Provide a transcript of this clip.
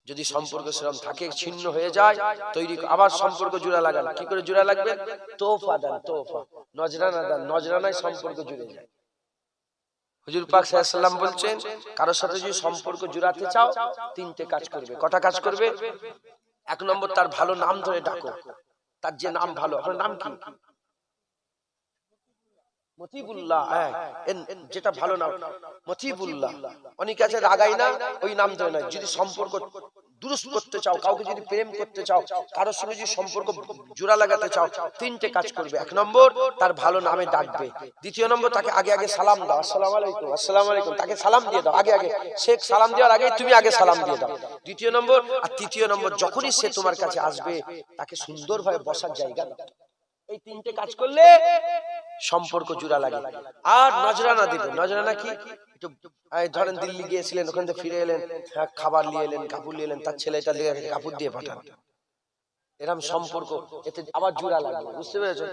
যদি সম্পর্ক সেরকম থাকে, ছিন্ন হয়ে যায়, তৈরি আবার সম্পর্ক জোড়া লাগান। কি করে জোড়া লাগবে? তোহফা দেন, তোহফা, নজরানা দেন, নজরানায় সম্পর্ক জুড়ে যায়। হুজুর পাক সাল্লাল্লাহু আলাইহি ওয়াসাল্লাম বলছেন, কারোর সাথে যদি সম্পর্ক জোড়াতে চাও, তিনটে কাজ করবে। কটা কাজ করবে? এক নম্বর, তার ভালো নাম ধরে ডাকো। তার যে নাম ভালো, আপনার নাম কি? মতিবুল্লাহ, হ্যাঁ, যেটা ভালো নাম মতিবুল্লাহ। অনেকে আছে রাগাই না, ওই নাম ধরে না। যদি সম্পর্ক দুরুস্ত করতে চাও, কাউকে যদি প্রেম করতে চাও, কারোর সঙ্গে যদি সম্পর্ক জোড়া লাগাতে চাও, তিনটে কাজ করবে। এক নম্বর, তার ভালো নামে ডাকবে। দ্বিতীয় নম্বর, তাকে আগে আগে সালাম দাও, আসসালামু আলাইকুম, আসসালামু আলাইকুম, তাকে সালাম দিয়ে দাও আগে আগে। শেখ সালাম দেওয়ার আগে তুমি আগে সালাম দিয়ে দাও। দ্বিতীয় নম্বর। আর তৃতীয় নম্বর, যখনই সে তোমার কাছে আসবে, তাকে সুন্দরভাবে বসার জায়গা দাও। এই তিনটে কাজ করলে সম্পর্ক জোড়া লাগে। আর নজরানা দিবে। নজরানা কি? ধরেন দিল্লি গিয়েছিলেন, ওখান থেকে ফিরে এলেন, খাবার নিয়ে এলেন, কাপড় নিয়ে এলেন, তার ছেলেটা দিয়ে কাপড় দিয়ে পাঠান। এরকম সম্পর্ক, এতে আবার জোড়া লাগবে। বুঝতে পেরেছো?